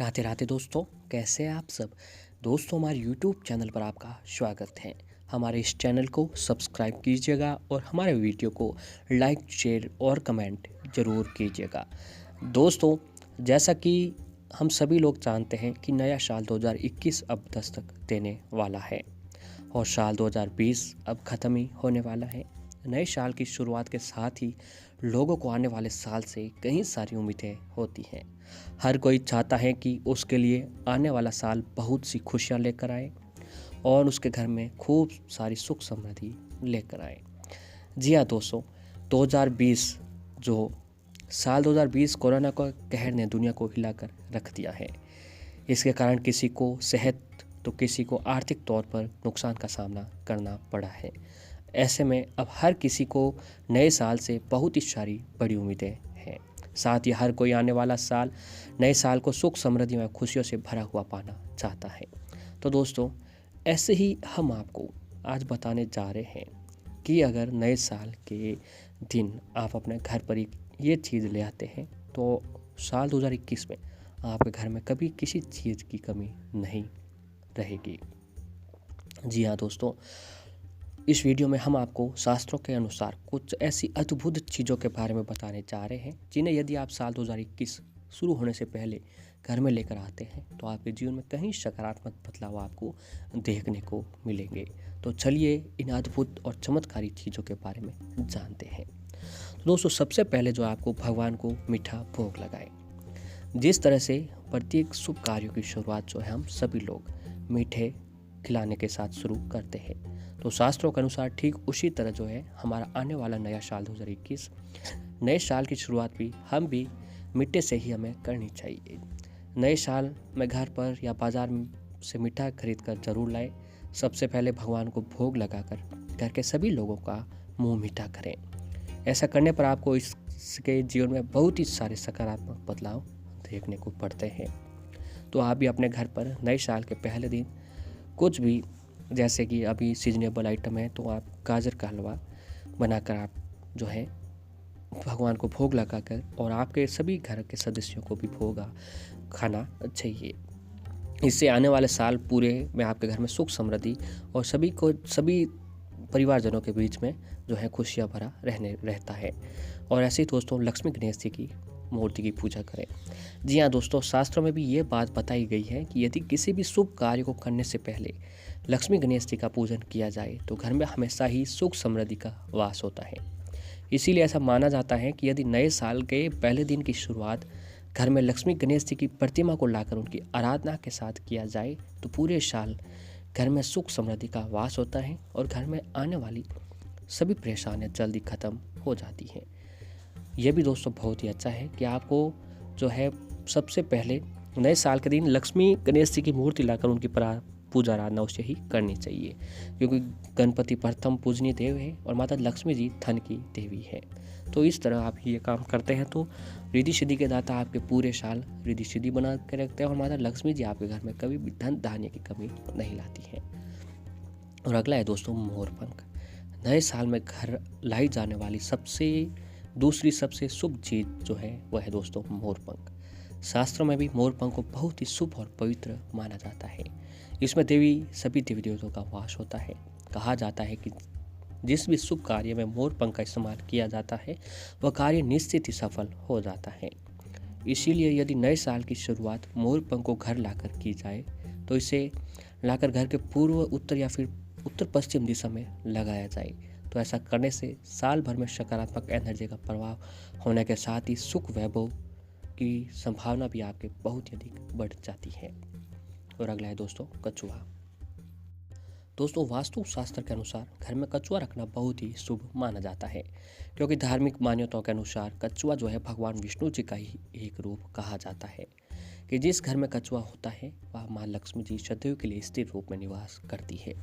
राधे राधे दोस्तों, कैसे हैं आप सब। दोस्तों, हमारे YouTube चैनल पर आपका स्वागत है। हमारे इस चैनल को सब्सक्राइब कीजिएगा और हमारे वीडियो को लाइक, शेयर और कमेंट ज़रूर कीजिएगा। दोस्तों, जैसा कि हम सभी लोग जानते हैं कि नया साल 2021 अब दस्तक देने वाला है और साल 2020 अब ख़त्म ही होने वाला है। नए साल की शुरुआत के साथ ही लोगों को आने वाले साल से कई सारी उम्मीदें होती हैं। हर कोई चाहता है कि उसके लिए आने वाला साल बहुत सी खुशियां लेकर आए और उसके घर में खूब सारी सुख समृद्धि लेकर आए। जी हाँ दोस्तों, 2020 जो साल 2020 कोरोना का कहर ने दुनिया को हिलाकर रख दिया है। इसके कारण किसी को सेहत तो किसी को आर्थिक तौर पर नुकसान का सामना करना पड़ा है। ऐसे में अब हर किसी को नए साल से बहुत ही सारी बड़ी उम्मीदें हैं। साथ ही हर कोई आने वाला साल, नए साल को सुख समृद्धि और खुशियों से भरा हुआ पाना चाहता है। तो दोस्तों, ऐसे ही हम आपको आज बताने जा रहे हैं कि अगर नए साल के दिन आप अपने घर पर ये चीज़ ले आते हैं तो साल 2021 में आपके घर में कभी किसी चीज़ की कमी नहीं रहेगी। जी हाँ दोस्तों, इस वीडियो में हम आपको शास्त्रों के अनुसार कुछ ऐसी अद्भुत चीज़ों के बारे में बताने जा रहे हैं जिन्हें यदि आप साल 2021 शुरू होने से पहले घर में लेकर आते हैं तो आपके जीवन में कहीं सकारात्मक बदलाव आपको देखने को मिलेंगे। तो चलिए इन अद्भुत और चमत्कारी चीज़ों के बारे में जानते हैं। तो दोस्तों, सबसे पहले जो आपको भगवान को मीठा भोग लगाएं। जिस तरह से प्रत्येक शुभ कार्यों की शुरुआत जो है हम सभी लोग मीठे खिलाने के साथ शुरू करते हैं, तो शास्त्रों के अनुसार ठीक उसी तरह जो है हमारा आने वाला नया साल 2021 नए साल की शुरुआत भी हम भी मीठे से ही हमें करनी चाहिए। नए साल में घर पर या बाज़ार से मीठा खरीद कर जरूर लाएं। सबसे पहले भगवान को भोग लगाकर घर के सभी लोगों का मुंह मीठा करें। ऐसा करने पर आपको इसके जीवन में बहुत ही सारे सकारात्मक बदलाव देखने को पड़ते हैं। तो आप भी अपने घर पर नए साल के पहले दिन कुछ भी, जैसे कि अभी सीजनेबल आइटम है, तो आप गाजर का हलवा बनाकर आप जो है भगवान को भोग लगाकर और आपके सभी घर के सदस्यों को भी भोग खाना चाहिए। इससे आने वाले साल पूरे में आपके घर में सुख समृद्धि और सभी परिवारजनों के बीच में जो है खुशियाँ भरा रहता है। और ऐसे ही दोस्तों, लक्ष्मी गणेश जी की मूर्ति की पूजा करें। जी हाँ दोस्तों, शास्त्रों में भी ये बात बताई गई है कि यदि किसी भी शुभ कार्य को करने से पहले लक्ष्मी गणेश जी का पूजन किया जाए तो घर में हमेशा ही सुख समृद्धि का वास होता है। इसीलिए ऐसा माना जाता है कि यदि नए साल के पहले दिन की शुरुआत घर में लक्ष्मी गणेश जी की प्रतिमा को लाकर उनकी आराधना के साथ किया जाए तो पूरे साल घर में सुख समृद्धि का वास होता है और घर में आने वाली सभी परेशानियाँ जल्दी ख़त्म हो जाती हैं। यह भी दोस्तों बहुत ही अच्छा है कि आपको जो है सबसे पहले नए साल के दिन लक्ष्मी गणेश जी की मूर्ति लाकर उनकी पूजा आराधना उसे ही करनी चाहिए, क्योंकि गणपति प्रथम पूजनीय देव है और माता लक्ष्मी जी धन की देवी है। तो इस तरह आप ये काम करते हैं तो रिद्धि सिद्धि के दाता आपके पूरे साल रिद्धि सिद्धि बना के रखते हैं और माता लक्ष्मी जी आपके घर में कभी भी धन धान्य की कमी नहीं लाती है। और अगला है दोस्तों मोरपंख। नए साल में घर लाई जाने वाली दूसरी सबसे शुभ चीज़ जो है वह है दोस्तों मोरपंख। शास्त्रों में भी मोरपंख को बहुत ही शुभ और पवित्र माना जाता है। इसमें सभी देवी देवताओं का वास होता है। कहा जाता है कि जिस भी शुभ कार्य में मोरपंख का इस्तेमाल किया जाता है वह कार्य निश्चित ही सफल हो जाता है। इसीलिए यदि नए साल की शुरुआत मोरपंख को घर लाकर की जाए तो इसे लाकर घर के पूर्व, उत्तर या फिर उत्तर पश्चिम दिशा में लगाया जाए तो ऐसा करने से साल भर में सकारात्मक एनर्जी का प्रभाव होने के साथ ही सुख वैभव की संभावना भी आपके बहुत ही अधिक बढ़ जाती है। और अगला है दोस्तों कछुआ। दोस्तों, वास्तु शास्त्र के अनुसार घर में कछुआ रखना बहुत ही शुभ माना जाता है, क्योंकि धार्मिक मान्यताओं के अनुसार कछुआ जो है भगवान विष्णु जी का ही एक रूप कहा जाता है कि जिस घर में कछुआ होता है वह माँ लक्ष्मी जी सदैव के लिए स्थिर रूप में निवास करती है।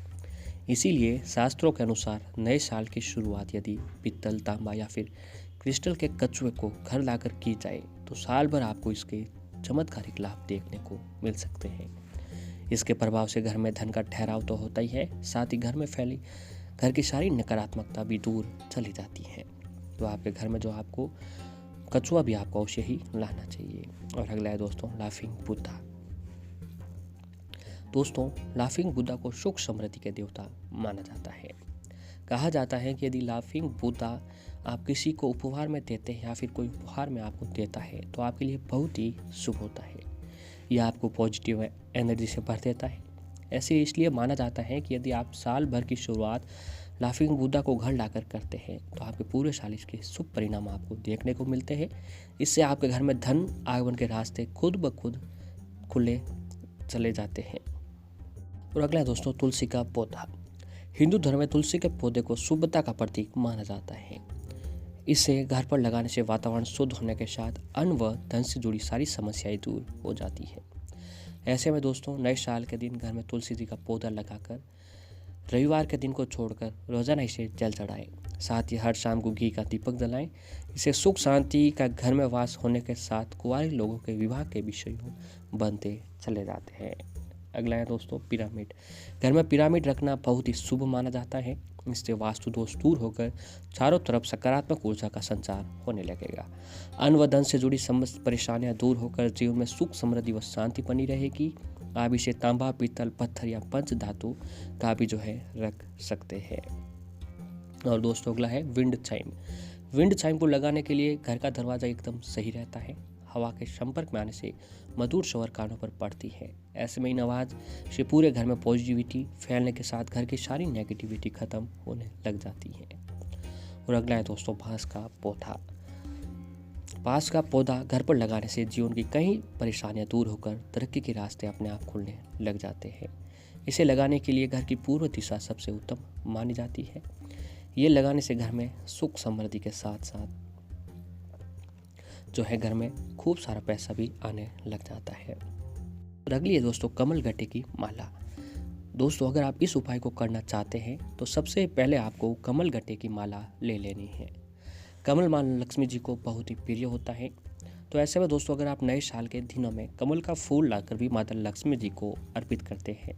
इसीलिए शास्त्रों के अनुसार नए साल की शुरुआत यदि पीतल, तांबा या फिर क्रिस्टल के कछुए को घर लाकर की जाए तो साल भर आपको इसके चमत्कारिक लाभ देखने को मिल सकते हैं। इसके प्रभाव से घर में धन का ठहराव तो होता ही है, साथ ही घर में फैली घर की सारी नकारात्मकता भी दूर चली जाती है। तो आपके घर में जो आपको कछुआ भी आपको अवश्य ही लाना चाहिए। और अगला है दोस्तों लाफिंग बुद्धा। दोस्तों, लाफिंग बुद्धा को सुख समृद्धि के देवता माना जाता है। कहा जाता है कि यदि लाफिंग बुद्धा आप किसी को उपहार में देते हैं या फिर कोई उपहार में आपको देता है तो आपके लिए बहुत ही शुभ होता है। यह आपको पॉजिटिव एनर्जी से भर देता है। ऐसे इसलिए माना जाता है कि यदि आप साल भर की शुरुआत लाफिंग बुद्धा को घर लाकर करते हैं तो आपके पूरे साल इसके शुभ परिणाम आपको देखने को मिलते हैं। इससे आपके घर में धन आगमन के रास्ते खुद ब खुद खुले चले जाते हैं। और अगला है दोस्तों, तुलसी का पौधा। हिंदू धर्म में तुलसी के पौधे को शुभता का प्रतीक माना जाता है। इसे घर पर लगाने से वातावरण शुद्ध होने के साथ अन्न व धन से जुड़ी सारी समस्याएं दूर हो जाती है। ऐसे में दोस्तों, नए साल के दिन घर में तुलसी जी का पौधा लगाकर रविवार के दिन को छोड़कर रोजाना इसे जल चढ़ाएं। साथ ही हर शाम को घी का दीपक जलाएं। इसे सुख शांति का घर में वास होने के साथ कुंवारे लोगों के विवाह के विषयों बनते चले जाते हैं। अगला है दोस्तों, पिरामिड। घर में पिरामिड रखना बहुत ही शुभ माना जाता है। इससे वास्तु दोष दूर होकर चारों तरफ सकारात्मक ऊर्जा का संचार होने लगेगा। अन्न व धन से जुड़ी समस्त परेशानियां दूर होकर जीवन में सुख समृद्धि व शांति बनी रहेगी। आप इसे तांबा, पीतल, पत्थर या पंच धातु का भी जो है रख सकते हैं। और दोस्तों, अगला है विंड चाइम। विंड चाइम को लगाने के लिए घर का दरवाजा एकदम सही रहता है। हवा के संपर्क में आने से मधुर स्वर कानों पर पड़ती है। ऐसे में इन आवाज से पूरे घर में पॉजिटिविटी फैलने के साथ घर की सारी नेगेटिविटी खत्म होने लग जाती है। और अगला है दोस्तों, बांस का पौधा। बांस का पौधा घर पर लगाने से जीवन की कई परेशानियां दूर होकर तरक्की के रास्ते अपने आप खुलने लग जाते हैं। इसे लगाने के लिए घर की पूर्व दिशा सबसे उत्तम मानी जाती है। ये लगाने से घर में सुख समृद्धि के साथ साथ जो है घर में खूब सारा पैसा भी आने लग जाता है। और अगली है दोस्तों, कमल गट्टे की माला। दोस्तों, अगर आप इस उपाय को करना चाहते हैं तो सबसे पहले आपको कमल गट्टे की माला ले लेनी है। कमल माला लक्ष्मी जी को बहुत ही प्रिय होता है। तो ऐसे में दोस्तों, अगर आप नए साल के दिनों में कमल का फूल लाकर भी माता लक्ष्मी जी को अर्पित करते हैं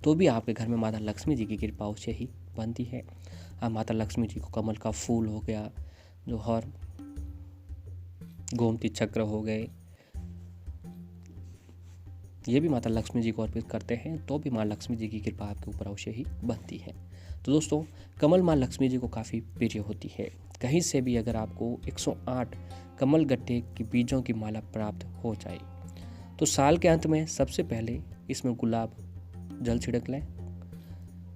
तो भी आपके घर में माता लक्ष्मी जी की कृपा से ही बनती है। आप माता लक्ष्मी जी को कमल का फूल हो गया, जो और गोमती चक्र हो गए, ये भी माता लक्ष्मी जी को अर्पित करते हैं तो भी माँ लक्ष्मी जी की कृपा आपके ऊपर अवश्य ही बनती है। तो दोस्तों, कमल माँ लक्ष्मी जी को काफ़ी प्रिय होती है। कहीं से भी अगर आपको 108 कमल गट्टे की बीजों की माला प्राप्त हो जाए तो साल के अंत में सबसे पहले इसमें गुलाब जल छिड़क लें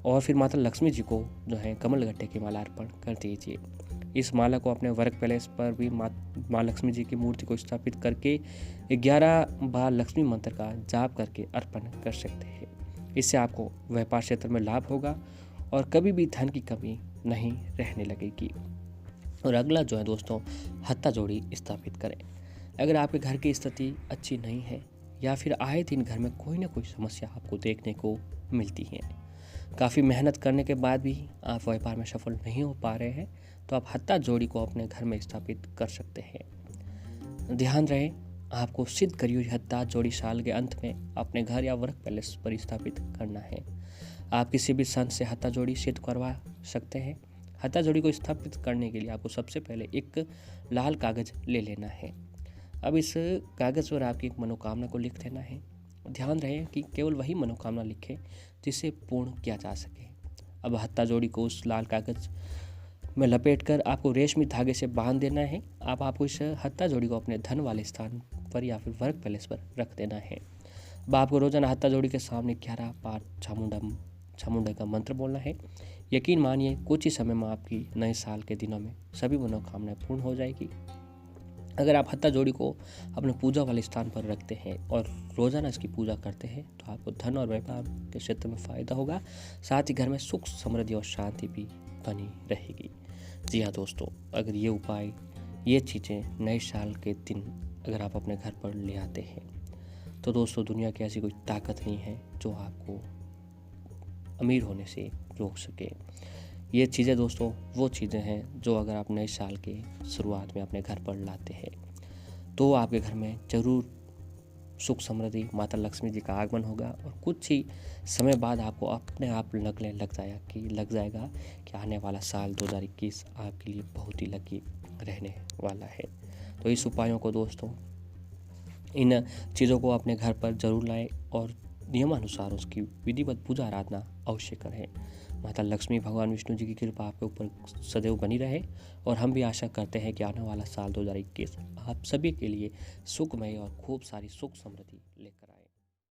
और फिर माता लक्ष्मी जी को जो है कमल गट्टे की माला अर्पण कर दीजिए। इस माला को अपने वर्क पैलेस पर भी माँ लक्ष्मी जी की मूर्ति को स्थापित करके 11 बार लक्ष्मी मंत्र का जाप करके अर्पण कर सकते हैं। इससे आपको व्यापार क्षेत्र में लाभ होगा और कभी भी धन की कमी नहीं रहने लगेगी। और अगला जो है दोस्तों, हत्था जोड़ी स्थापित करें। अगर आपके घर की स्थिति अच्छी नहीं है या फिर आए दिन घर में कोई ना कोई समस्या आपको देखने को मिलती है, काफ़ी मेहनत करने के बाद भी आप व्यापार में सफल नहीं हो पा रहे हैं, तो आप हत्था जोड़ी को अपने घर में स्थापित कर सकते हैं। ध्यान रहे, आपको सिद्ध करी हुई हत्था जोड़ी साल के अंत में अपने घर या वर्क पैलेस पर स्थापित करना है। आप किसी भी संत से हत्था जोड़ी सिद्ध करवा सकते हैं। हत्था जोड़ी को स्थापित करने के लिए आपको सबसे पहले एक लाल कागज ले लेना है। अब इस कागज पर आपकी एक मनोकामना को लिख देना है। ध्यान रहे कि केवल वही मनोकामना लिखें जिसे पूर्ण किया जा सके। अब हत्था जोड़ी को उस लाल कागज में लपेटकर आपको रेशमी धागे से बांध देना है। अब आपको इस हत्था जोड़ी को अपने धन वाले स्थान पर या फिर वर्क पैलेस पर रख देना है। अब आपको रोजाना हत्था जोड़ी के सामने 11 बार चामुंडा का मंत्र बोलना है। यकीन मानिए, कुछ ही समय में आपकी नए साल के दिनों में सभी मनोकामनाएं पूर्ण हो जाएगी। अगर आप हत्था जोड़ी को अपने पूजा वाले स्थान पर रखते हैं और रोजाना इसकी पूजा करते हैं तो आपको धन और व्यापार के क्षेत्र में फायदा होगा। साथ ही घर में सुख समृद्धि और शांति भी बनी रहेगी। जी हाँ दोस्तों, अगर ये उपाय, ये चीज़ें नए साल के दिन अगर आप अपने घर पर ले आते हैं तो दोस्तों, दुनिया की ऐसी कोई ताकत नहीं है जो आपको अमीर होने से रोक सके। ये चीज़ें दोस्तों वो चीज़ें हैं जो अगर आप नए साल के शुरुआत में अपने घर पर लाते हैं तो आपके घर में ज़रूर सुख समृद्धि, माता लक्ष्मी जी का आगमन होगा और कुछ ही समय बाद आपको अपने आप लगने लग जाएगा कि आने वाला साल 2021 आपके लिए बहुत ही लकी रहने वाला है। तो इस उपायों को दोस्तों, इन चीज़ों को अपने घर पर ज़रूर लाएं और नियमानुसार उसकी विधिवत पूजा आराधना अवश्य करें। माता लक्ष्मी, भगवान विष्णु जी की कृपा आपके ऊपर सदैव बनी रहे और हम भी आशा करते हैं कि आने वाला साल 2021 आप सभी के लिए सुखमय और खूब सारी सुख समृद्धि लेकर